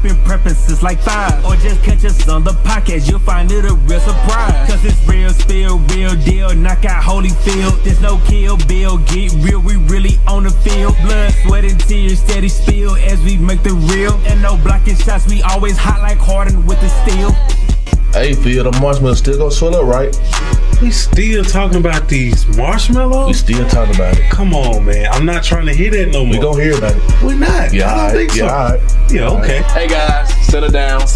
we've been prepping since like 5. Or just catch us on the podcast, you'll find it a real surprise. Cause it's real spill, real deal, knock out Holyfield. There's no kill bill, get real, we really on the field. Blood, sweat and tears, steady spill as we make the real. And no blocking shots, we always hot like Harden with the steel. Hey, Phil, the marshmallows still gonna swell up, right? We still talking about these marshmallows? We still talking about it. Come on, man. I'm not trying to hear that no more. We gonna hear about it. We're not. Yeah, I don't think so. Yeah, Yeah, okay. Hey guys, settle down. Let's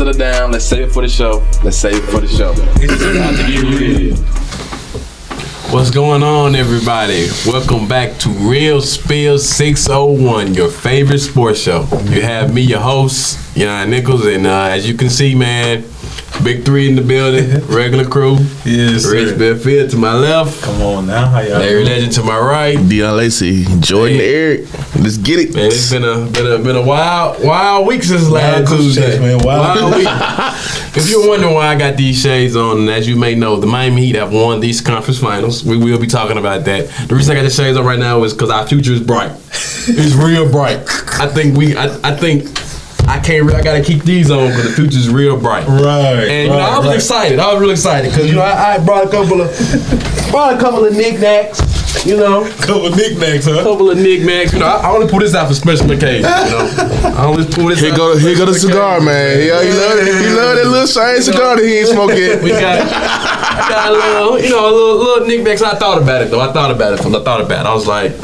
save it for the show. What's going on, everybody? Welcome back to Real Spill 601, your favorite sports show. You have me, your host, Yuan Nichols, and as you can see, man, Big Three in the building, regular crew. Yes, sir. Rich Bedfield to my left. Come on now, how y'all Larry doing? Legend to my right. Deon Lacey, Jordan Eric. Let's get it. Man, it's been a wild week since last Tuesday. Man, wild week. If you're wondering why I got these shades on, and as you may know, the Miami Heat have won these conference finals. We will be talking about that. The reason I got the shades on right now is because our future is bright. It's real bright. I gotta keep these on because the future is real bright. Right. And I was excited. I was really excited because I brought a couple of knickknacks. Couple of knickknacks, huh? I only pull this out for special occasions. I only pull this. Here go the cigar, man. He love that little shiny cigar that he ain't smoking. I got a little knickknacks. I thought about it though. I thought about it. I was like,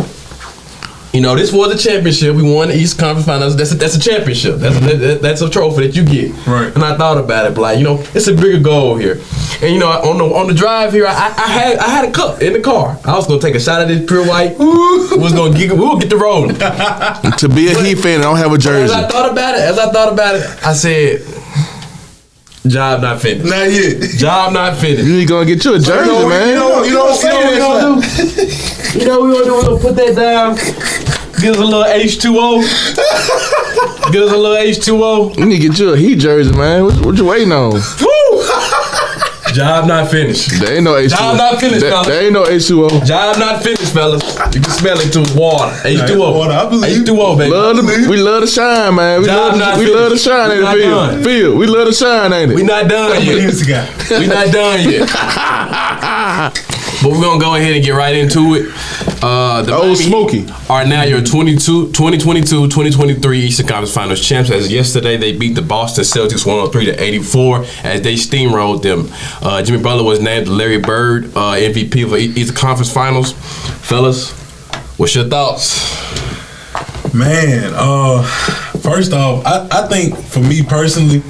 this was a championship. We won the East Conference Finals. That's a championship. That's a trophy that you get. Right. And I thought about it, but it's a bigger goal here. And on the drive here, I had a cup in the car. I was gonna take a shot of this pure white. We will get the rolling. To be a Heat fan, I don't have a jersey. As I thought about it, I said, job not finished. Not yet. Job not finished. You ain't gonna get you a jersey, man. You don't say that. We're gonna put that down. Get us a little H2O. You need to get you a Heat jersey, man. What you waiting on? Job not finished. There ain't no H2O. Job not finished, fellas. There ain't no H2O. Job not finished, fellas. You can smell it too. Water. H2O. Water, I believe. H2O, baby. We love the shine, man. We love the shine, ain't it, Phil? We love the shine, ain't it? We not done yet. We not done yet. But we're going to go ahead and get right into it. The Miami Smokey are now your 2022-2023 Eastern Conference Finals champs. As yesterday, they beat the Boston Celtics 103-84 as they steamrolled them. Jimmy Butler was named the Larry Bird MVP of the Eastern Conference Finals. Fellas, what's your thoughts? Man, first off, I think for me personally,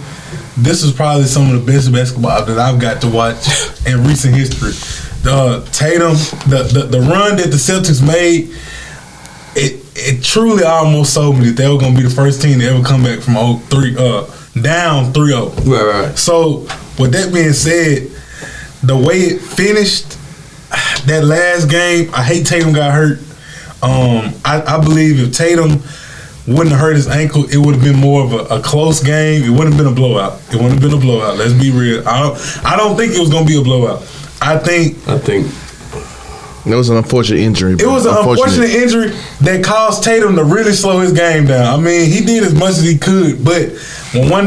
this is probably some of the best basketball that I've got to watch in recent history. Tatum, the run that the Celtics made, it truly almost sold me that they were going to be the first team to ever come back from down 3-0. Right. So, with that being said, the way it finished, that last game, I hate Tatum got hurt. I believe if Tatum wouldn't have hurt his ankle, it would have been more of a close game. It wouldn't have been a blowout. Let's be real. I don't think it was going to be a blowout. I think it was an unfortunate injury. It was an unfortunate injury that caused Tatum to really slow his game down. I mean, he did as much as he could, but when one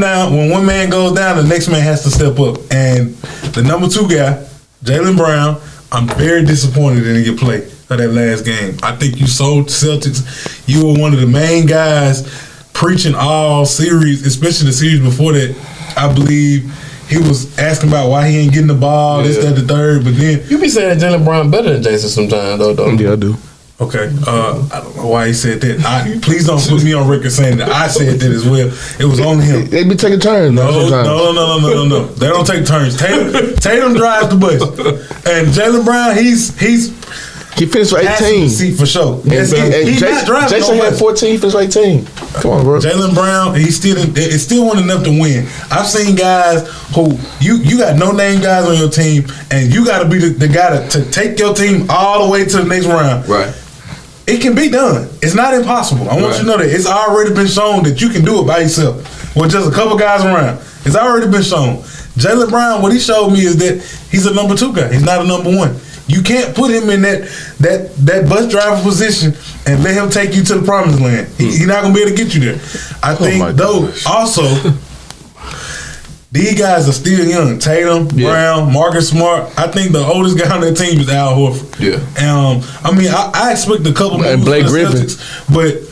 man goes down, the next man has to step up. And the number 2 guy, Jaylen Brown, I'm very disappointed in your play of that last game. I think you sold the Celtics. You were one of the main guys preaching all series, especially the series before that. I believe he was asking about why he ain't getting the ball, this, that, the third, but then... You be saying Jaylen Brown better than Jason sometimes, though. Yeah, I do. Okay, I don't know why he said that. Please don't put me on record saying that I said that as well. It was on him. They be taking turns. No. They don't take turns. Tatum drives the bus, and Jaylen Brown, he finished with 18. See for sure. He's not driving. Jason had 14. He finished with 18. Come on, bro. Jaylen Brown, it's still wasn't enough to win. I've seen guys who you got no name guys on your team, and you got to be the guy to take your team all the way to the next round. Right. It can be done. It's not impossible. I want you to know that it's already been shown that you can do it by yourself with just a couple guys around. It's already been shown. Jaylen Brown, what he showed me is that he's a number 2 guy. He's not a number 1. You can't put him in that bus driver position and let him take you to the promised land. He's not gonna be able to get you there. I think though also these guys are still young. Tatum, Brown, Marcus Smart. I think the oldest guy on that team is Al Horford. Yeah. I mean, I expect a couple moves And Blake from the Griffin. Celtics, but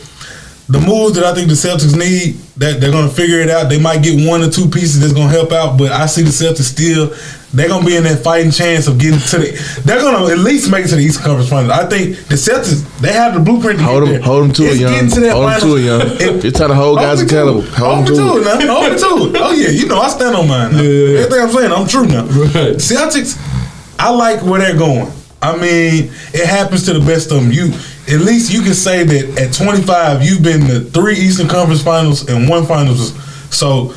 the moves that I think the Celtics need, that they're gonna figure it out. They might get one or two pieces that's gonna help out, but I see the Celtics still. They're gonna be in that fighting chance of getting to the. They're gonna at least make it to the Eastern Conference Finals. I think the Celtics, they have the blueprint to Hold get them, there. hold them to It's it, young. getting to that Hold them to it, young. finals. You're trying to hold guys accountable. Hold them to it. Now. Hold me to it. Oh yeah, you know I stand on mine. Now. Everything I'm saying, I'm true now. Right. Celtics, I like where they're going. I mean, it happens to the best of them. You at least you can say that at 25, you've been to 3 Eastern Conference Finals and 1 Finals. So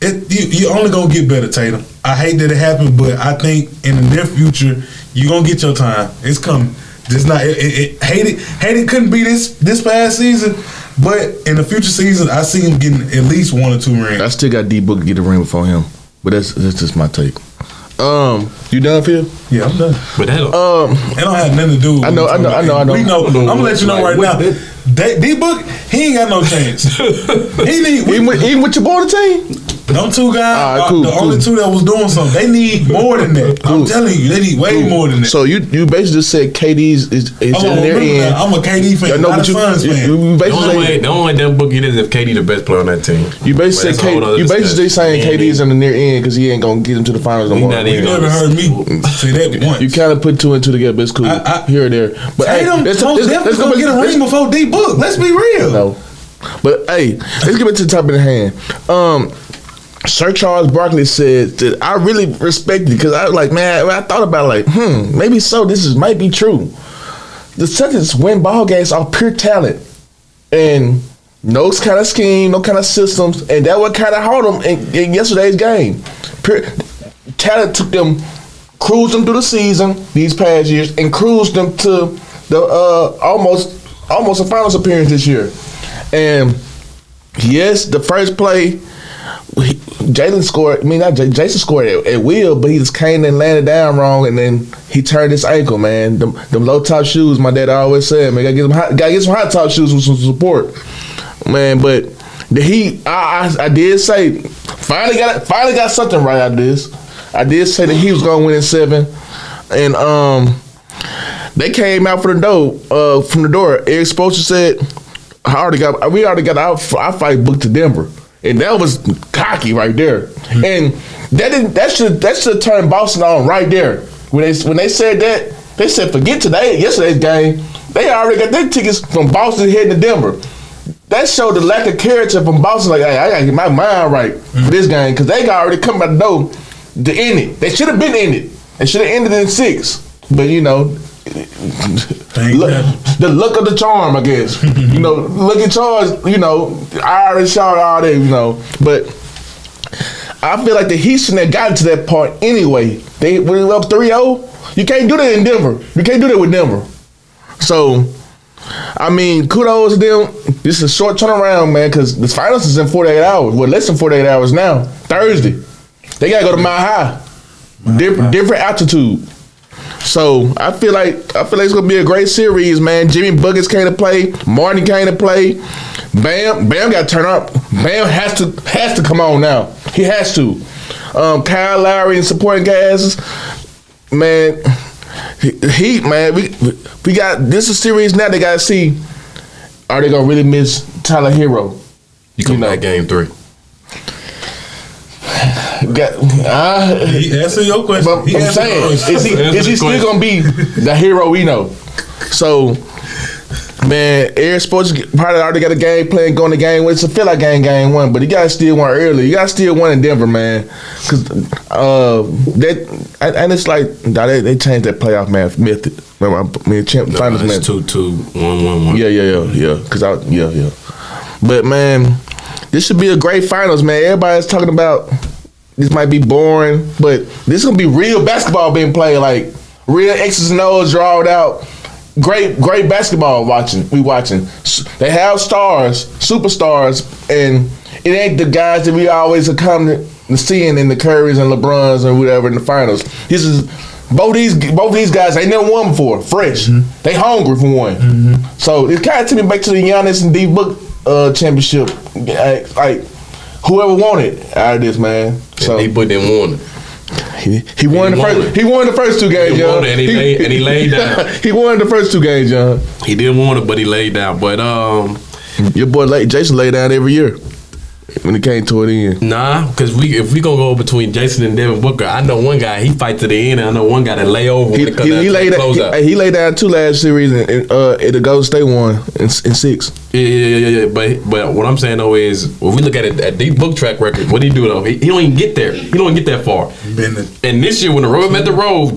you're only gonna get better, Tatum. I hate that it happened, but I think in the near future you're gonna get your time. It's coming. It's not. Hate it couldn't be this past season, but in the future season, I see him getting at least 1 or 2 rings. I still got D Book to get a ring before him, but that's just my take. You done, Phil? Yeah, I'm done. But that It don't have nothing to do with I know. We know. I'm gonna let you know right now. D Book, he ain't got no chance. Even with your boy the team? Them 2 guys, Alright, cool, only 2 that was doing something. They need more than that. Cool. I'm telling you, they need way more than that. So you basically just said KD's is in their end. I'm a KD fan, not a Suns fan. You the basically only way them book it is if KD the best player on that team. you basically But that's a whole other you basically saying discussion. KD's in the near end because he ain't gonna get him to the finals no He more. not You even never heard me say that once. You kind of put 2 and 2 together, but it's cool here or there. But Tatum most definitely gonna get a ring before D Book. Let's be real. No, but hey, let's get back to the top of the hand. Sir Charles Barkley said that I really respect it because I was like, man, I thought about it, like, maybe so. Might be true. The Celtics win ball games off pure talent and no kind of scheme, no kind of systems, and that what kind of hurt them in yesterday's game. Pure talent took them, cruised them through the season these past years, and cruised them to the almost a finals appearance this year. And yes, the first play. Jason scored at will, but he just came and landed down wrong, and then he turned his ankle. Man, them low top shoes. My dad always said, man, gotta get some high top shoes with some support, man. But the Heat, I did say, finally got something right out of this. I did say that he was gonna win in 7, and they came out from the door. Eric Spoelstra said, we already got our fight booked to Denver. And that was cocky right there. And that should turn Boston on right there. When they said that, they said forget yesterday's game. They already got their tickets from Boston heading to Denver. That showed the lack of character from Boston. Like, hey, I gotta get my mind right for this game because they got already come out the door to end it. They should have been in it. They should have ended in 6. But the luck of the charm, I guess. Look at Charles, Irish shot all day, But I feel like the Heat shouldn't have gotten to that part anyway. They went up 3-0. You can't do that in Denver. You can't do that with Denver. So, I mean, kudos to them. This is a short turnaround, man, because the finals is in 48 hours. Well, less than 48 hours now. Thursday. They got to go to Mile High. Different altitude. So I feel like it's gonna be a great series, man. Jimmy Buckets came to play, Martin came to play. Bam got to turn up. Bam has to come on now. He has to. Kyle Lowry and supporting guys, man. Heat, man. We got this is a series now. They gotta see, are they gonna really miss Tyler Hero? You come back game 3. Answer your question. But I'm saying, is he still gonna be the hero we know? So, man, Eric Sports probably already got a game plan going to game. It's a feel like game 1, but you gotta still win early. You gotta still win in Denver, man, because and it's like they changed that playoff method. Remember, finals method. 2-2, 1-1-1. Yeah. But man, this should be a great finals, man. Everybody's talking about. This might be boring, but this is gonna be real basketball being played, like real X's and O's drawed out. Great basketball watching. They have stars, superstars, and it ain't the guys that we always are coming to seeing in the Currys and LeBrons and whatever in the finals. This is both these guys ain't never won before. Fresh, they hungry for one. So it kind of took me back to the Giannis and D Book championship. Like whoever won it out of this, man. So D Book didn't want it. He won the first. He won the first 2 games, John. And he laid down. He won the first 2 games, John. He didn't want it, but he laid down. But your boy Jason laid down every year when it came to it in. Nah, because if we gonna go between Jason and Devin Booker, I know one guy he fight to the end, and I know one guy that lay over when it comes down to the closeout. He laid down 2 last series, and the Golden State won in 6. Yeah. But what I'm saying though is, when we look at it, at D Book track record, what did he do though? He don't even get there. He don't even get that far. And this year, when the rubber met the road,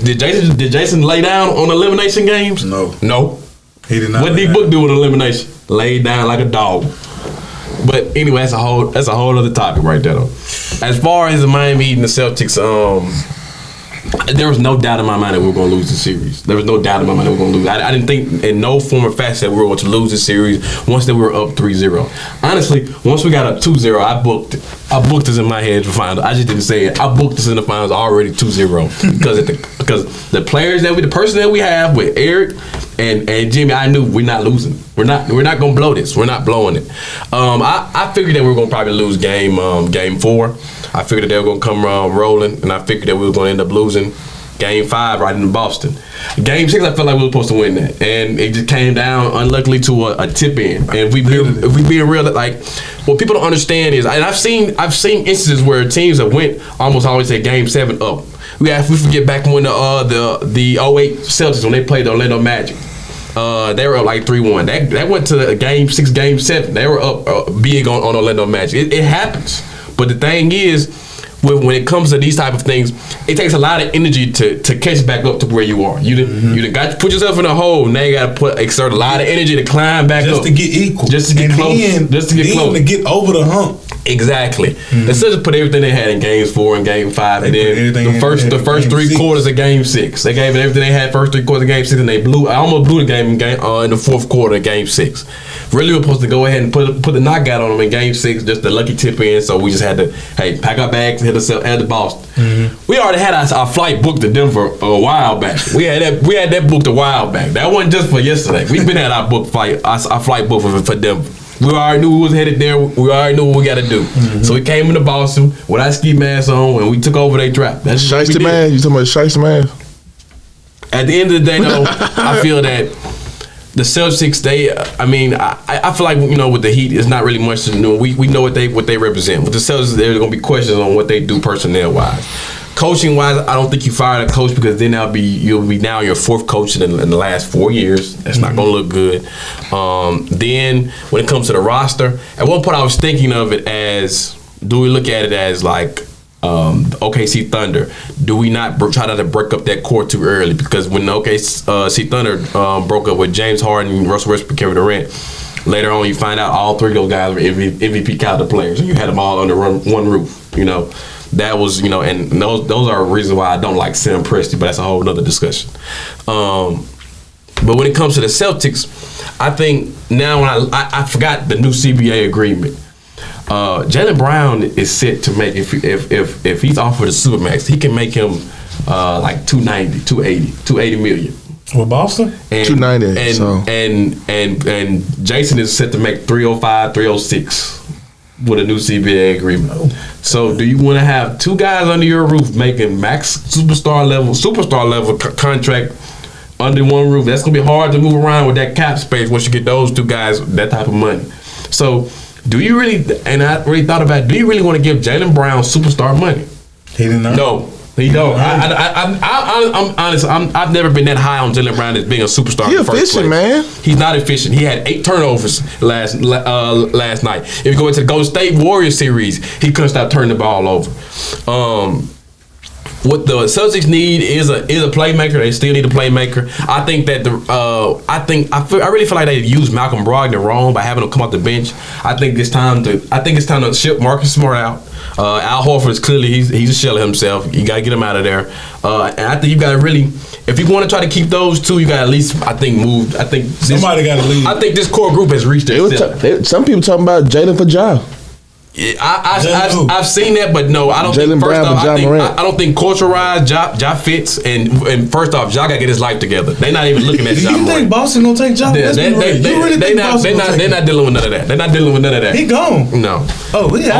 did Jason lay down on elimination games? No. He did not. What did D Book do with elimination? Laid down like a dog. But anyway, that's a whole other topic right there though. As far as the Miami Heat and the Celtics, there was no doubt in my mind that we were going to lose the series. There was no doubt in my mind that we were going to lose. I didn't think in no form or fashion that we were going to lose the series once that we were up 3-0. Honestly, once we got up 2-0, I booked this in my head for finals. I just didn't say it. I booked this in the finals already 2-0 because the players the person that we have with Eric and Jimmy, I knew we're not losing. We're not gonna blow this. We're not blowing it. I figured that we were gonna probably lose game 4. I figured that they were gonna come rolling, and I figured that we were gonna end up losing game 5 right in Boston. Game 6, I felt like we were supposed to win that, and it just came down unluckily to a tip in. And if we being real, like what people don't understand is, and I've seen instances where teams have went almost always at game 7 up. We forget back when the 08 Celtics, when they played the Orlando Magic. They were up like 3-1. That went to game 6, game 7. They were up big on Orlando Magic. It happens. But the thing is, when it comes to these type of things, it takes a lot of energy to catch back up to where you are. You done got to put yourself in a hole. Now you got to exert a lot of energy to climb back just up. Just to get equal. Just to get close. Just to get close. To get over the hump. Exactly. The Celtics put everything they had in games 4 and game 5, and then the first 3 quarters of game 6. They gave it everything they had first 3 quarters of game 6, and they almost blew the game in the 4th quarter of game 6. Really, we were supposed to go ahead and put the knockout on them in game 6, just the lucky tip in. So we just had to pack our bags and head to Boston. We already had our flight booked to Denver a while back. We had that booked a while back. That wasn't just for yesterday. We've been at our flight booked for Denver. We already knew we was headed there. We already knew what we got to do. So we came into Boston with our ski masks on, and we took over their trap. That's Shiesty man. You talking about Shiesty man? At the end of the day, though, I feel that the Celtics, I feel like, with the Heat, it's not really much to do. We know what they represent. With the Celtics, there's going to be questions on what they do personnel wise. Coaching wise, I don't think you fired a coach, because then you'll be now your 4th coach in the last 4 years. That's not going to look good. Then when it comes to the roster, at one point I was thinking of it as, do we look at it as like OKC Thunder? Do we not try to break up that core too early? Because when the OKC Thunder broke up with James Harden, Russell Westbrook, Kevin Durant, later on you find out all 3 of those guys were MVP caliber players, and you had them all under one roof. That was, and those are reasons why I don't like Sam Presti, but that's a whole nother discussion. But when it comes to the Celtics, I think now when I forgot the new CBA agreement. Jaylen Brown is set to make, if he's offered a supermax, he can make him like 290, 280 million. With Boston? And 290. And Jason is set to make 305, 306 with a new CBA agreement. So do you want to have 2 guys under your roof making max superstar level contract under one roof? That's gonna be hard to move around with that cap space once you get those 2 guys that type of money. So do you really? And I really thought about, do you really want to give Jaylen Brown superstar money? He didn't know. No. He don't. I'm honest. I've never been that high on Jaylen Brown as being a superstar. He's in the first efficient, place. man. He's not efficient. He had 8 turnovers last night. If you go into the Golden State Warriors series, he couldn't stop turning the ball over. What the Celtics need is a playmaker. They still need a playmaker. I think that I really feel like they used Malcolm Brogdon wrong by having him come off the bench. I think it's time to ship Marcus Smart out. Al Horford is clearly he's a shell of himself. You got to get him out of there. And I think you got to really, if you want to try to keep those 2, you got to at least move. Somebody got to leave. I think this core group has reached their ceiling. Some people talking about Jalen for Ja. I've seen that, but no, I don't Jaylen think. First Brown off, and Ja Morant. I don't think culture-wise, Ja fits. And first off, Ja got to get his life together. They're not even looking at Do Ja you Morant. think Boston gonna take Ja? They're not dealing with none of that. They're not dealing with none of that. He gone. No. Oh, yeah.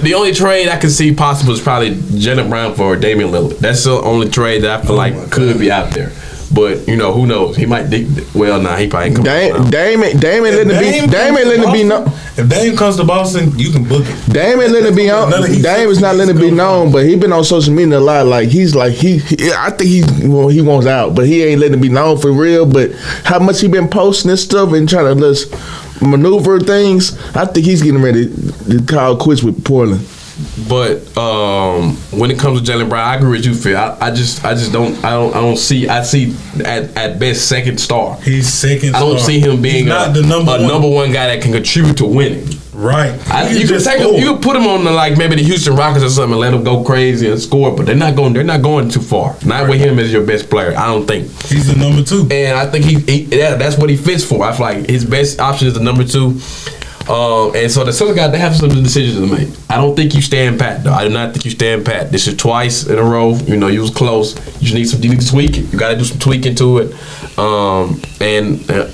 The only trade I can see possible is probably Jaylen Brown for Damian Lillard. That's the only trade that I feel like could be out there. But you know, who knows? He might. He probably ain't coming. Dame ain't letting it be known. If Dame comes to Boston, you can book it. Dame ain't letting it be known. Dame is not letting it be known, but he been on social media a lot. Like he I think he wants out, but he ain't letting it be known for real. But how much he been posting and stuff and trying to just maneuver things, I think he's getting ready to call quits with Portland. But when it comes to Jaylen Brown, I agree with you, Phil. I just don't see. I see at best second star. He's second. I don't see him being not the number one guy that can contribute to winning. Right. You could put him on maybe the Houston Rockets or something and let him go crazy and score, but they're not going too far. Not with him as your best player. I don't think he's the number 2. And I think that's what he fits for. I feel like his best option is the number 2. And so the Southern guys, they have some decisions to make. I don't think you stand pat, though. I do not think you stand pat. This is twice in a row. You know, you was close. You need to tweak it. You got to do some tweaking to it.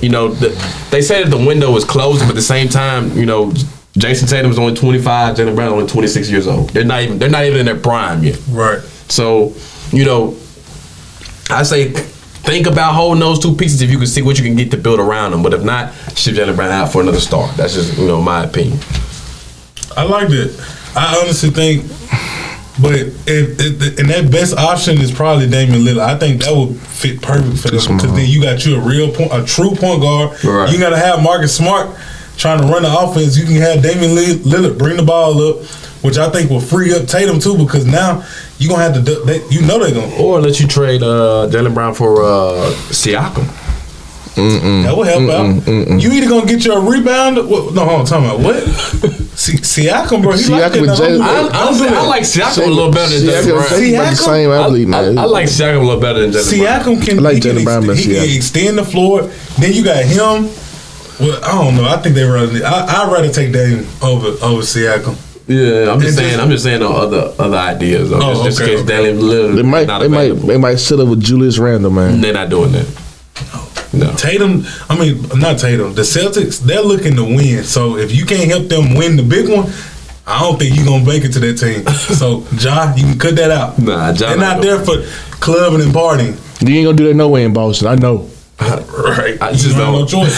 You know, they say that the window is closing, but at the same time, you know, Jason Tatum is only 25. Jaylen Brown is only 26 years old. They're not even in their prime yet. Right. So, you know, I say, think about holding those 2 pieces if you can see what you can get to build around them. But if not, ship Jaylen Brown out for another star. That's just, you know, my opinion. I like that. I honestly think, but and that best option is probably Damian Lillard. I think that would fit perfect for them because then you got you a true point guard. Right. You got to have Marcus Smart trying to run the offense. You can have Damian Lillard bring the ball up, which I think will free up Tatum too because now you're going to have to, they're going to. Or let you trade Jaylen Brown for Siakam. That will help out. You either going to get your rebound. No, hold on, talking about what? Siakam, bro. I like Siakam a little better than Jaylen Brown. Siakam, the same athlete, man. I like Siakam a little better than Jaylen Brown. Siakam can extend the floor. Then you got him. Well, I don't know. I think I'd rather take Dame over Siakam. Yeah, I'm just saying other ideas. Just in case Damian Lillard. They might sit up with Julius Randle, man. They're not doing that. No. Tatum, not Tatum. The Celtics, they're looking to win. So if you can't help them win the big one, I don't think you're gonna make it to that team. So Ja, you can cut that out. Nah, Ja. They're not there for clubbing and partying. You ain't gonna do that no way in Boston. I know. Right. I just don't. No choice.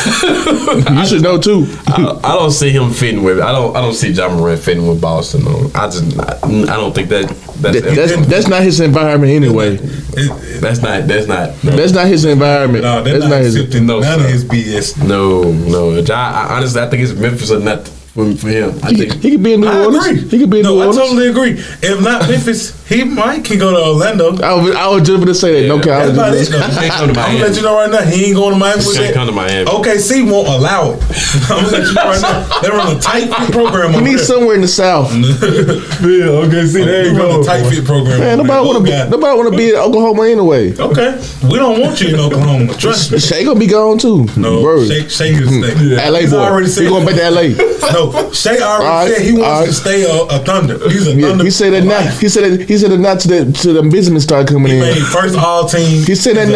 You should know too. I don't see him fitting with. I don't see Ja Morant fitting with Boston. I don't think that's not his environment anyway. That's not That's not his environment. No, that's not accepting none of his BS. No. Ja, honestly, I think it's Memphis or not for him. I think he could be in New Orleans. Agree. He could be in New Orleans. I totally agree. If not Memphis, he can go to Orlando. I was just going to say that. Yeah, No That's about it. Can't come to Miami. I'm gonna let you know right now. He ain't going to Miami. Can't come to Miami. OKC won't allow it. I'm gonna let you know right now. They run a tight fit program. He needs somewhere in the South. Yeah, OKC. There you go. A tight fit program. Man, nobody want to be in Oklahoma anyway. Okay, we don't want you in Oklahoma. Trust me. Shay gonna be gone too. No, Word. Shay here to stay. LA He's boy. already said He going back to LA. No, Shay already said he wants to stay a Thunder. He's a Thunder. He said that now. He said that not to the business start coming in. He made first all team. He said that.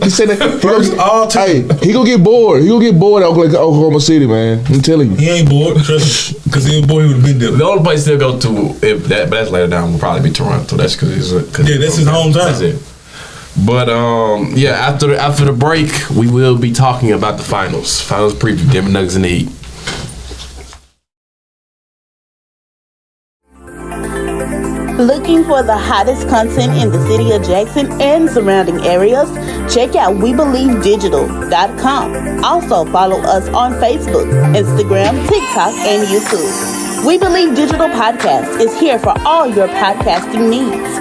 He said that. First all team. Hey, he gonna get bored. He gonna get bored at Oklahoma City, man. I'm telling you. He ain't bored. Trust me, because he was bored. He would have been there. The only place they'll go to, but that's later down, will probably be Toronto. That's because that's his hometown. That's it. But after the break, we will be talking about the finals. Finals preview: Denver Nuggets and the Heat. Looking for the hottest content in the city of Jackson and surrounding areas? Check out WeBelieveDigital.com. Also follow us on Facebook, Instagram, TikTok, and YouTube. We Believe Digital Podcast is here for all your podcasting needs.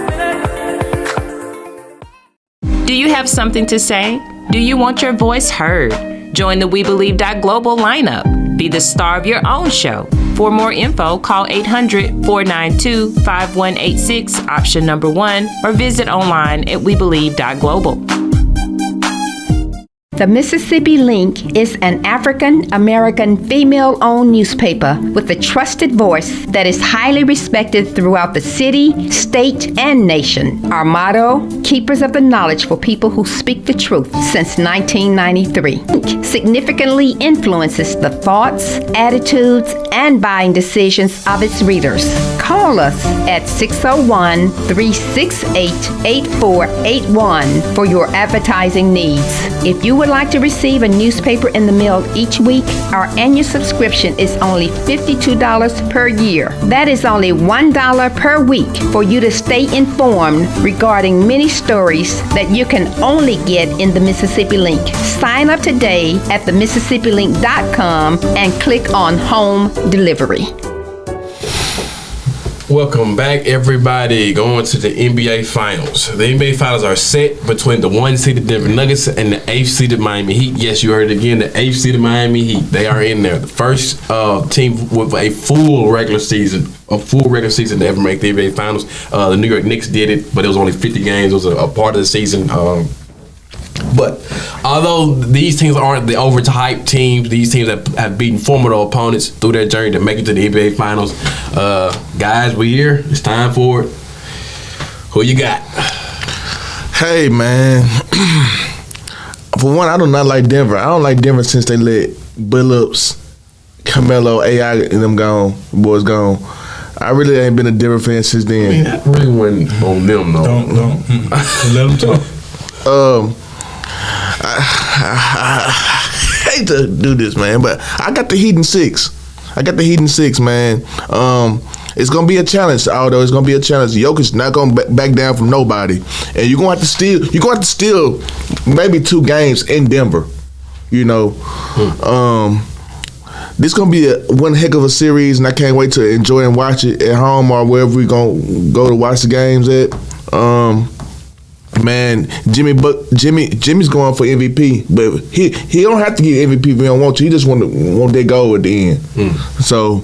Do you have something to say? Do you want your voice heard? Join the We Believe Global lineup. Be the star of your own show. For more info, call 800-492-5186, option number 1, or visit online at webelieve.global. The Mississippi Link is an African-American female-owned newspaper with a trusted voice that is highly respected throughout the city, state, and nation. Our motto, keepers of the knowledge for people who speak the truth, since 1993. Link significantly influences the thoughts, attitudes, and buying decisions of its readers. Call us at 601-368-8481 for your advertising needs. If you would like to receive a newspaper in the mail each week, our annual subscription is only $52 per year. That is only $1 per week for you to stay informed regarding many stories that you can only get in the Mississippi Link. Sign up today at themississippilink.com and click on Home Delivery. Welcome back, everybody. Going to the NBA Finals. The NBA Finals are set between the 1-seeded Denver Nuggets and the 8th-seeded Miami Heat. Yes, you heard it again. The 8th-seeded Miami Heat. They are in there. The first team with a full regular season to ever make the NBA Finals. The New York Knicks did it, but it was only 50 games. It was a part of the season. But although these teams aren't the overhyped teams, these teams have beaten formidable opponents through their journey to make it to the NBA Finals. Guys, we here. It's time for it. Who you got? Hey, man. For one, I do not like Denver. I don't like Denver since they let Billups, Carmelo, AI, and them boys gone. I really ain't been a Denver fan since then. I mean, I really wasn't on them, though. Don't. Let them talk. I hate to do this, man, but I got the Heat in 6. Man. It's gonna be a challenge, although it's gonna be a challenge. Jokic's not gonna back down from nobody, and you're gonna have to steal maybe 2 games in Denver. You know, this gonna be one heck of a series, and I can't wait to enjoy and watch it at home or wherever we gonna go to watch the games at. Man, Jimmy's going for MVP, but he don't have to get MVP if he don't want to. He just want that goal at the end. So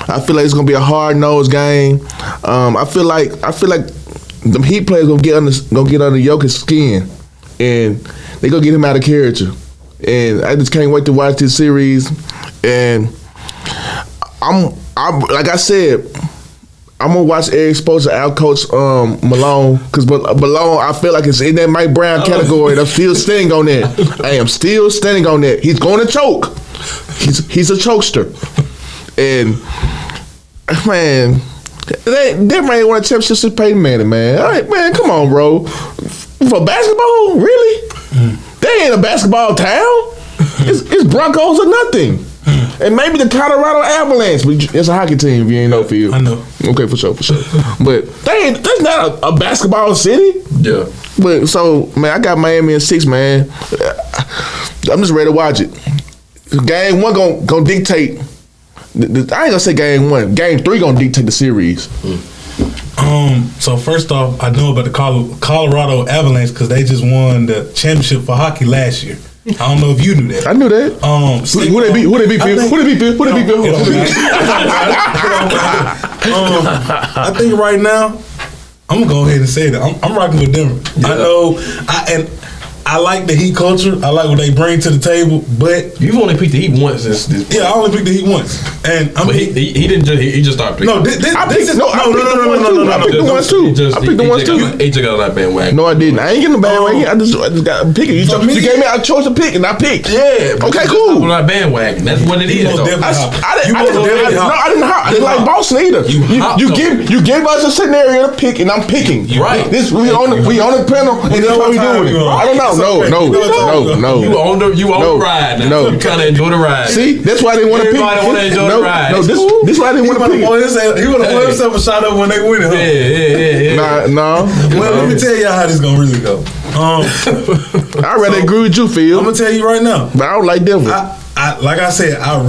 I feel like it's gonna be a hard-nosed game. I feel like the Heat players gonna get under Jokic's skin, and they gonna get him out of character. And I just can't wait to watch this series. And I'm like I said, I'm gonna watch Eric Spoelstra outcoach Malone, because Malone, I feel like it's in that Mike Brown category. And I'm still standing on that. I am still standing on that. He's going to choke. He's a chokester. And man, they ain't won a championship since Peyton Manning, man. All right, man, come on, bro. For basketball, really? They ain't a basketball town. It's Broncos or nothing. And maybe the Colorado Avalanche, but it's a hockey team if you ain't know field. I know. Okay, for sure. But that's not a basketball city. Yeah. But so, man, I got Miami in 6, man. I'm just ready to watch it. Game 1 gonna dictate. I ain't gonna say game 1. Game 3 gonna dictate the series. So first off, I know about the Colorado Avalanche because they just won the championship for hockey last year. I don't know if you knew that. I knew that. Who they beat? I think right now, I'm gonna go ahead and say that I'm rocking with Denver. Yeah. I know, I like the Heat culture. I like what they bring to the table. But you've only picked the Heat once. Yeah, I only picked the Heat once. And he didn't just. He just started picking. No, this is I picked the ones too. I picked the ones too. He took out that bandwagon. No, I didn't. I ain't getting the bandwagon. I just got to pick it. You gave me a choice to pick, and I picked. Yeah. Okay, cool. On that bandwagon. That's what it is. I didn't like Boston either. You give us a scenario to pick, and I'm picking. Right. This we on the panel, and that's how we doing it. I don't know. No. You own the ride now. No. You kind of enjoy the ride. See, that's why they want to pick. Everybody want to enjoy the ride. No, this why they want to pick. He would have won himself a shot up when they win it. Yeah. No. Well, let me tell y'all how this gonna really go. I'd rather agree with you, Phil. I'm gonna tell you right now. But I don't like Denver. Like I said, I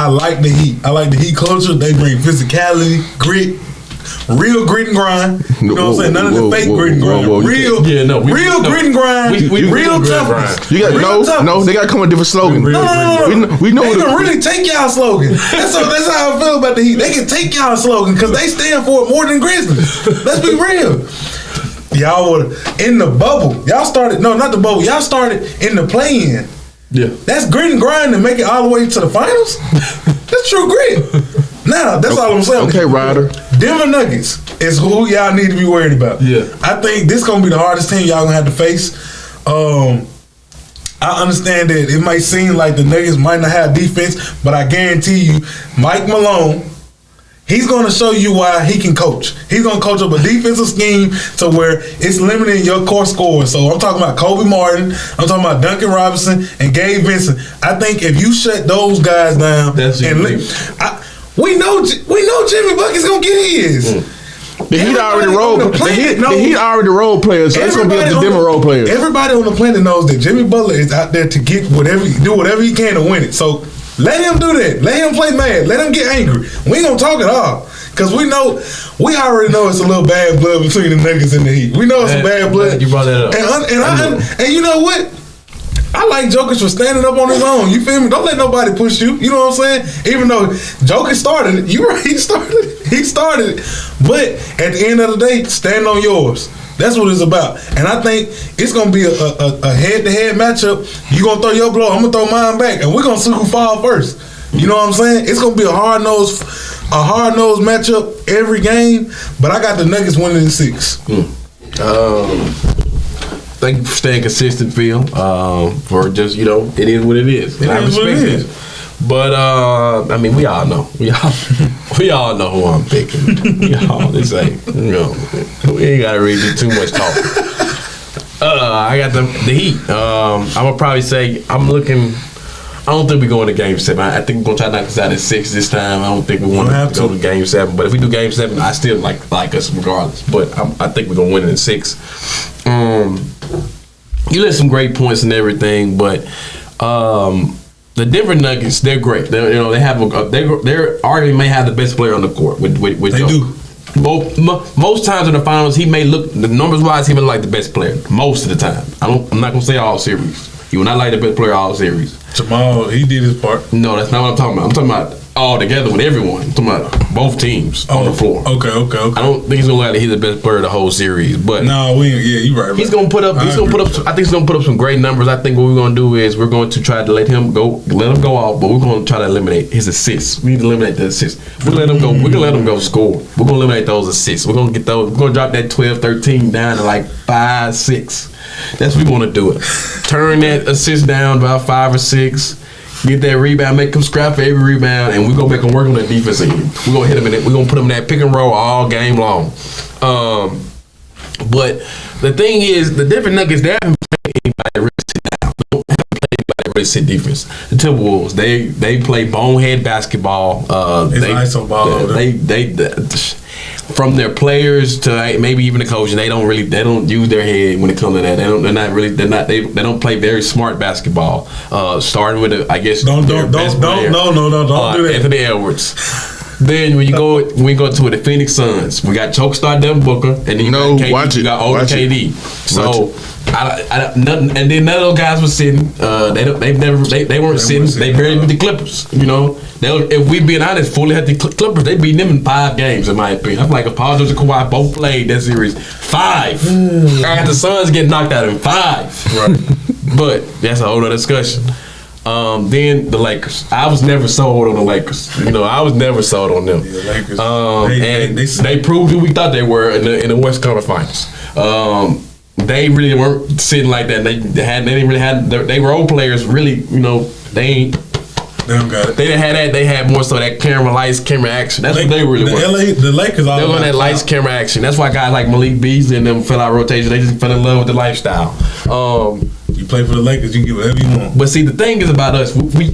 like the Heat. I like the Heat culture. They bring physicality, grit. Real grit and grind. You know what I'm saying? None of the fake grit and grind. Real grit and grind. Real toughness. You got they got to come with a different slogan. No. We know they can really take y'all slogan. That's how I feel about the Heat. They can take y'all slogan because they stand for it more than Grizzlies. Let's be real. Y'all would in the bubble. Y'all started not the bubble. Y'all started in the play-in. Yeah. That's grit and grind to make it all the way to the finals. That's true grit. Now, that's all I'm saying. Okay, Ryder. Denver Nuggets is who y'all need to be worried about. Yeah. I think this gonna be the hardest team y'all gonna have to face. I understand that it might seem like the Nuggets might not have defense, but I guarantee you, Mike Malone, he's going to show you why he can coach. He's going to coach up a defensive scheme to where it's limiting your core scores. So I'm talking about Kobe Martin, I'm talking about Duncan Robinson, and Gabe Vincent. I think if you shut those guys down, we know Jimmy Bucket's going to get his. The Heat already role players, so it's gonna be up to Denver role players. Everybody on the planet knows that Jimmy Butler is out there to do whatever he can to win it. So let him do that. Let him play mad. Let him get angry. We ain't gonna talk at all. Cause we already know it's a little bad blood between the Nuggets and the Heat. We know it's a bad blood. You brought that up. And you know what? I like Jokic for standing up on his own. You feel me? Don't let nobody push you. You know what I'm saying? Even though Jokic started it, you right? He started it. But at the end of the day, stand on yours. That's what it's about. And I think it's gonna be a head-to-head matchup. You gonna throw your blow, I'm gonna throw mine back, and we're gonna see who fall first. You know what I'm saying? It's gonna be a hard-nosed matchup every game. But I got the Nuggets winning in 6. Thank you for staying consistent, Phil. For just, it is what it is. I respect it. But I mean, we all know. We all know who I'm picking. This ain't, we ain't gotta really do too much talking. I got the Heat. I'm gonna probably say I don't think we're going to Game 7. I think we're going to try to knock this out at 6 this time. I don't think we want to go to Game 7. But if we do Game 7, I still like us regardless. But I think we're going to win it in 6. You list some great points and everything, but the Denver Nuggets, they're great. They arguably may have the best player on the court. With they do. Most times in the finals, he may look, the numbers wise, he may look like the best player. Most of the time. I'm not going to say all series. He will not like the best player all series. Jamal, he did his part. No, that's not what I'm talking about. I'm talking about all together with everyone. I'm talking about both teams on the floor. Okay. I don't think he's gonna like that he's the best player of the whole series, but you're right. He's gonna put up. I think he's gonna put up some great numbers. I think what we're gonna do is we're going to try to let him go off, but we're gonna try to eliminate his assists. We need to eliminate the assists. We're gonna let him go. We're gonna let him go score. We're gonna eliminate those assists. We're gonna get those. We're gonna drop that 12-13 down to like 5-6. That's what we want to do it. Turn that assist down about 5 or 6. Get that rebound, make him scrap for every rebound, and we're gonna make him work on that defense end. We're gonna hit him in it. We're gonna put him in that pick and roll all game long. But the thing is, the Denver Nuggets, they haven't played anybody really sit down. They haven't played anybody really sit defense. The Timberwolves, they play bonehead basketball. It's ISO ball. They from their players to maybe even the coaching, they don't use their head when it comes to that. They don't play very smart basketball. Starting with don't do that. Anthony Edwards. Then when we go to the Phoenix Suns, we got choke star Devin Booker, and then you got older KD. So and then none of those guys were sitting. They weren't sitting. They barely beat the Clippers. If we being honest, fully had the Clippers, they beat them in 5 games, in my opinion. I'm like, if Paul George and Kawhi both played that series 5. And the Suns get knocked out in 5. Right. But that's a whole other discussion. Then the Lakers. I was never sold on the Lakers. I was never sold on them. Yeah, Lakers. They proved who we thought they were in the West Conference Finals. They really weren't sitting like that. They were role players. Really, they don't got it. They didn't have that. They had more so that camera lights, camera action. That's what they really were. The Lakers all they were on that lights, camera action. That's why guys like Malik Beasley and them fell out of rotation. They just fell in love with the lifestyle. You play for the Lakers, you can get whatever you want. But see, the thing is about us, we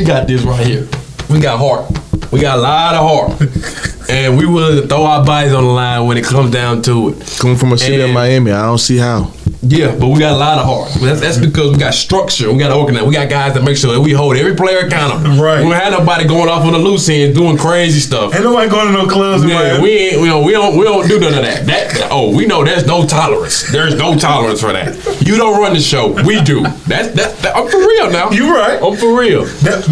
got this right here. We got heart. We got a lot of heart. And we willing to throw our bodies on the line when it comes down to it. Coming from a city in Miami, I don't see how. Yeah, but we got a lot of heart. That's because we got structure. We got to organize. We got guys that make sure that we hold every player accountable. Right. We don't have nobody going off on the loose end doing crazy stuff. Ain't nobody going to no clubs. Yeah, we don't do none of that. We know there's no tolerance. There's no tolerance for that. You don't run the show. We do. That's I'm for real now. You right. I'm for real.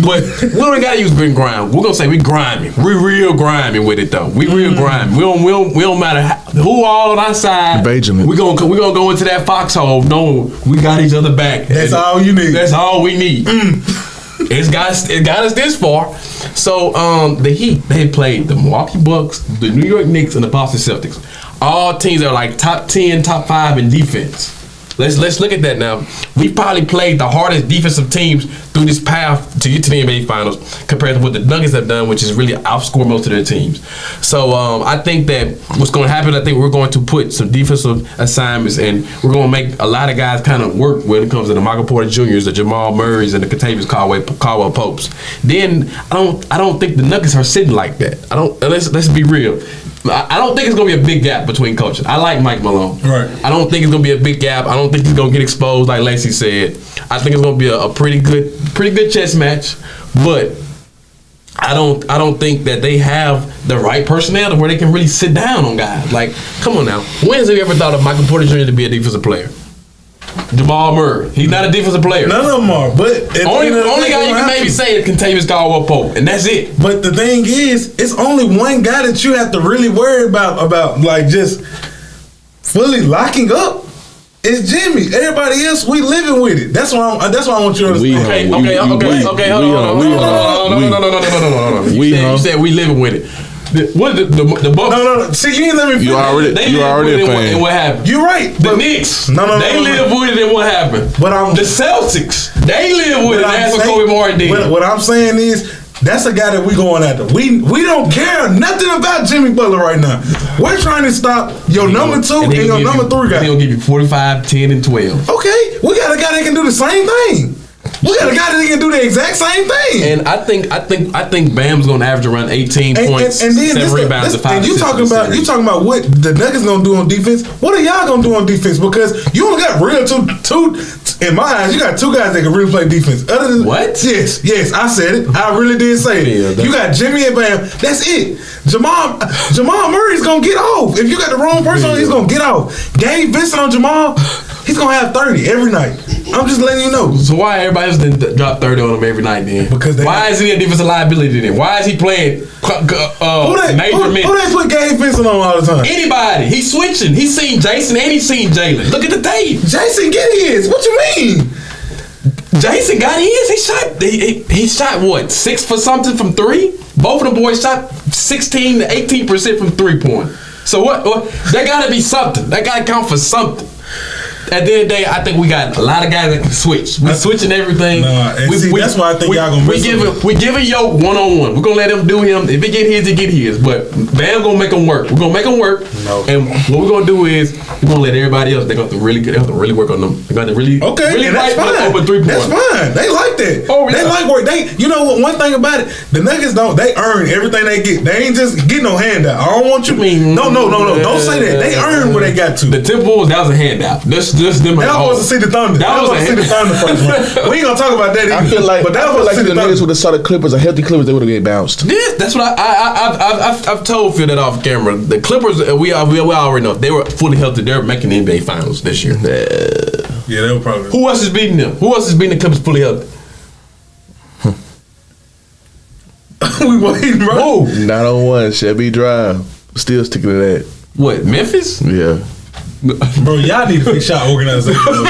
But we don't gotta use big grind. We're gonna say we grimy. We real grimy with it though. We real grimy. We don't matter how. who all on our side. Benjamin. We gonna go into that foxhole. No, we got each other back. That's all you need. That's all we need. It got us this far. So the Heat, they played the Milwaukee Bucks, the New York Knicks, and the Boston Celtics. All teams are like top 10, top 5 in defense. Let's look at that now. We probably played the hardest defensive teams through this path to get to the NBA Finals compared to what the Nuggets have done, which is really outscore most of their teams. So I think that what's going to happen, I think we're going to put some defensive assignments and we're going to make a lot of guys kind of work when it comes to the Michael Porter Jr.'s, the Jamal Murrays, and the Kentavious Caldwell Popes. Then I don't think the Nuggets are sitting like that. Let's be real. I don't think it's going to be a big gap between coaches. I like Mike Malone. Right. I don't think it's going to be a big gap. I don't think he's going to get exposed like Lacey said. I think it's going to be a pretty good chess match, but I don't think that they have the right personnel to where they can really sit down on guys. Like, come on now. When have you ever thought of Michael Porter Jr. to be a defensive player? Jamal Murray. He's not a defensive player. None of them are. But only guy you can maybe say is Kentavious Caldwell Pope, and that's it. But the thing is, it's only one guy that you have to really worry about like just fully locking up. It's Jimmy. Everybody else, we living with it. That's why I want you to understand. Okay. Hold on. You said we living with it. What the Bucks? No. See, you ain't let me finish. You already a fan. And what happened? You're right. The Knicks. They live with it, and what happened? But the Celtics. They live with it. That's what Kobe Martin did. What I'm saying is, that's a guy that we going after. We don't care nothing about Jimmy Butler right now. We're trying to stop your number 2 and your number 3 guy. He'll give you 45, 10, and 12. Okay, we got a guy that can do the same thing. We got a guy that can do the exact same thing. And I think Bam's gonna average around 18 points, and then 7 rebounds, and 5 and assists. you talking about what the Nuggets gonna do on defense? What are y'all gonna do on defense? Because you only got real two in my eyes. You got 2 guys that can really play defense. Other than what? Yes, I said it. I really did say it. You got Jimmy and Bam. That's it. Jamal Murray's gonna get off. If you got the wrong person, he's gonna get off. Gabe Vincent on Jamal, he's gonna have 30 every night. I'm just letting you know. So why everybody else didn't drop 30 on him every night then? Because why is he a defensive liability then? Why is he playing major minutes? Who they put Gabe Vincent on all the time? Anybody. He's switching. He's seen Jason and he's seen Jalen. Look at the tape. Jason get his. What you mean? Jason got his. He shot what? 6 for something from 3? Both of them boys shot 16 to 18% from 3-point. So what? That gotta be something. That gotta count for something. At the end of the day, I think we got a lot of guys that can switch. We're switching everything. That's why I think y'all gonna miss him. We giving Yo one-on-one. We're gonna let him do him. If he get his, he get his. But Bam gonna make him work. We're gonna make him work. No. And what we're gonna do is we're gonna let everybody else. They're gonna have to really work on them. They're gonna really that's fine. Open 3-point. That's fine. They like that. Oh, yeah. They like work. You know what? One thing about it, the Nuggets they earn everything they get. They ain't just getting no handout. I don't want you. No. Don't say that. They earn what they got to. The Timberwolves, that was a handout. Just them. That was to see the Thunder. That was to see the Thunder first one. We ain't gonna talk about that either. I feel like the the Nuggets would have saw the Clippers, a healthy Clippers, they would have get bounced. Yeah, that's what I've told Phil that off camera. The Clippers, we already know they were fully healthy. They're making the NBA Finals this year. Yeah, they were probably. Who else is beating them? Who else is beating the Clippers fully healthy? We waiting, bro. 901 Shelby Drive. Still sticking to that. What, Memphis? Yeah. Bro, y'all need to fix y'all organization. What?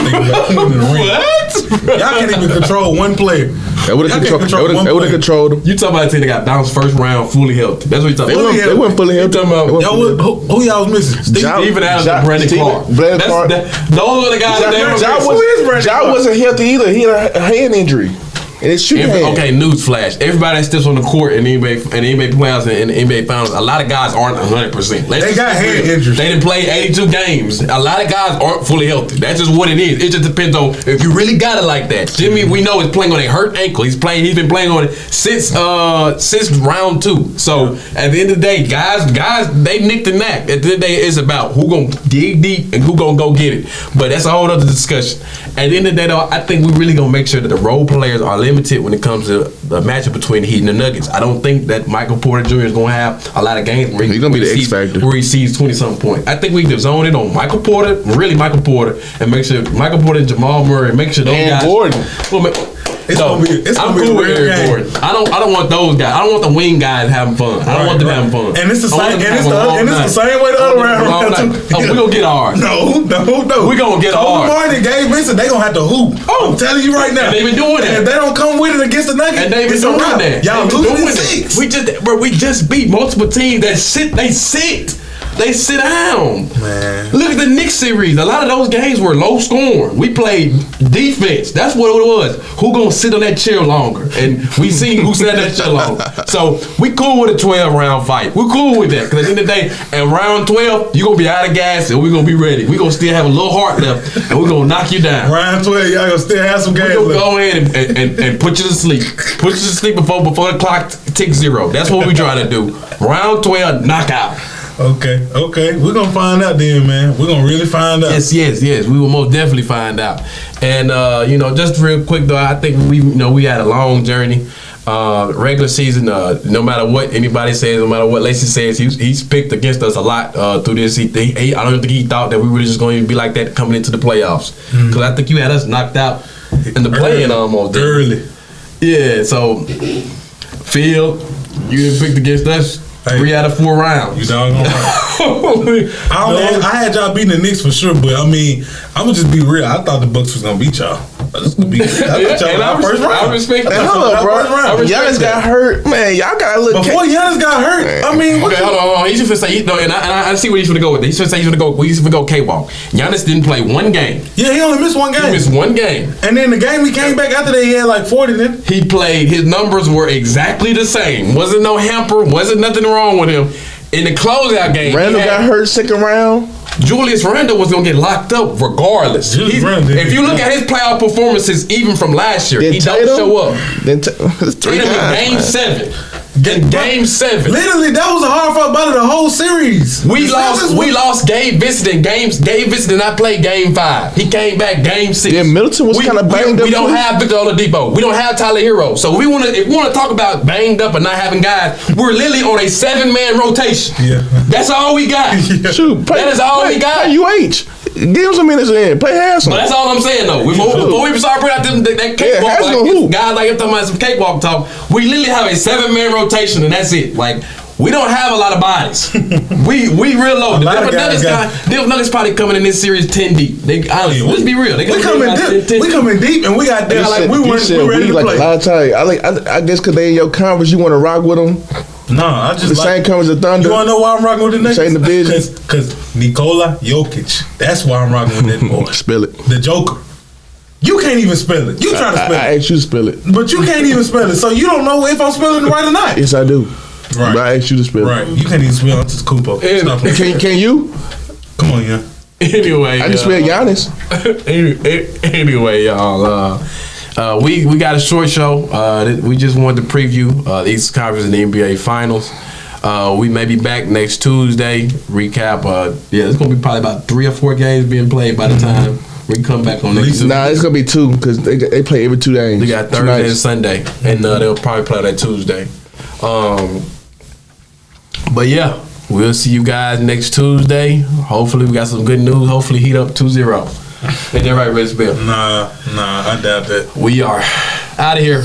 Y'all can't even control one player. They would have controlled them. You talking about a team that got bounced first round fully healthy. That's what you talking about. They weren't fully healthy. Who y'all was missing? Steven Adams and Brandon Clark. Those are the guys that Ja wasn't healthy either. He had a hand injury. And it's shooting. Okay, newsflash. Everybody that steps on the court in the NBA playoffs and the NBA Finals, a lot of guys aren't 100%. They got hand injuries. They didn't play 82 games. A lot of guys aren't fully healthy. That's just what it is. It just depends on if you really got it like that. Jimmy, we know, is playing on a hurt ankle. He's been playing on it since round 2. So at the end of the day, guys, they nicked the knack. At the end of the day, it's about who gonna dig deep and who gonna go get it. But that's a whole other discussion. At the end of the day, though, I think we really gonna make sure that the role players are limited when it comes to the matchup between the Heat and the Nuggets. I don't think that Michael Porter Jr. is going to have a lot of games where he's going to be the X factor, where he sees 20-something points. I think we can zone it on Michael Porter, and make sure Michael Porter and Jamal Murray, make sure those guys. Gordon. It's gonna be cool a with real Eric game. Gordon. I don't want those guys. I don't want the wing guys having fun. I don't want them having fun. And it's the I same. want them And it's having a long the night. same way the other round Long around night. too. Oh, we gonna get ours. No. We gonna get Kobe ours. Martin, Gabe Vincent, they gonna have to hoop. Oh. I'm telling you right now. And they been doing that. And if they don't come with it against the Nuggets, And they been it's a doing wrap. that. Y'all They been losing doing in 6. We just beat multiple teams that sit. They sit down. Man. Look at the Knicks series. A lot of those games were low scoring. We played defense. That's what it was. Who gonna sit on that chair longer? And we seen who sat on that chair longer. So we cool with a 12-round fight. We're cool with that. Because at the end of the day, in round 12, you're gonna be out of gas and we're gonna be ready. We're gonna still have a little heart left and we're gonna knock you down. Round 12, y'all gonna still have some We're games gonna left. go ahead and put you to sleep. Put you to sleep before the clock ticks 0. That's what we trying to do. Round 12, knockout. Okay. We're gonna find out then, man. We're gonna really find out. Yes. We will most definitely find out. And just real quick though, I think we had a long journey. Regular season, no matter what anybody says, no matter what Lacey says, he's picked against us a lot through this. I don't think he thought that we were just going to be like that coming into the playoffs. Because I think you had us knocked out in the play-in almost. Early. Yeah, so Phil, you didn't pick against us 3 out of 4 rounds. You doggone right. I had y'all beating the Knicks for sure, but I mean, I'm gonna just be real. I thought the Bucks was gonna beat y'all. I thought y'all was first round. I respect that. Hold up, bro. I respect Giannis that. got hurt, man. Y'all got a little. Before Giannis got hurt, I mean, what Okay, hold on. He's just gonna say, and I see where he's gonna go with it. He's gonna say he's gonna go K-Walk. Giannis didn't play one game. Yeah, he only missed one game. He missed one game. And then the game he came back after that, he had like 40 then. He played. His numbers were exactly the same. Wasn't no hamper. Wasn't nothing wrong with him. In the closeout game, Randall got hurt second round. Julius Randle was gonna get locked up regardless. If you look at his playoff performances, even from last year, Then he don't Tatum? show up. Then three Tatum in guys, game man. 7. Game 7. Literally, that was a hard fought battle the whole series. We lost Gabe Vincent in games. Gabe Vincent did not play game 5. He came back game 6. Yeah, Middleton was kinda banged up We don't too. have Victor Oladipo. We don't have Tyler Hero. So if we want to talk about banged up and not having guys, we're literally on a 7-man rotation. Yeah. That's all we got. Shoot, play, That is all we got. Play UH. Give him some minutes in. Play Hassel. But that's all I'm saying though. Before we start bringing out that cakewalk, Haskell like who? guys like I'm talking about some cakewalk talk, we literally have a 7-man rotation and that's it. Like we don't have a lot of bodies. we real low. The Denver Nuggets probably coming in this series 10 deep. Let's be real. We coming deep, and we got there like we weren't ready to like play. a lot of time. I guess because they in your conference, you want to rock with them. No, I just The same conference as Thunder. You want to know why I'm rocking with the Nuggets? Same division. Because Nikola Jokic. That's why I'm rocking with that boy. Spell it. The Joker. You can't even spell it. You trying to spell I it, asked you to spell it. but you can't even spell it. So you don't know if I'm spelling it right or not. Yes, I do. Right. But I asked you to spell Right. it. You can't even spell it. It's Kupo. Stop it. Can you? Come on, yeah. Anyway, I can spell Giannis. Anyway, y'all. We got a short show. We just wanted to preview the East Conference and the NBA Finals. We may be back next Tuesday. Recap. It's gonna be probably about 3 or 4 games being played by the time we come back on next Tuesday. Nah, it's gonna be 2 because they play every 2 days. They got Thursday and Sunday, and they'll probably play that Tuesday. But yeah, we'll see you guys next Tuesday. Hopefully, we got some good news. Hopefully, heat up 2-0. Ain't that right, Red Bill? Nah, I doubt that. We are out of here.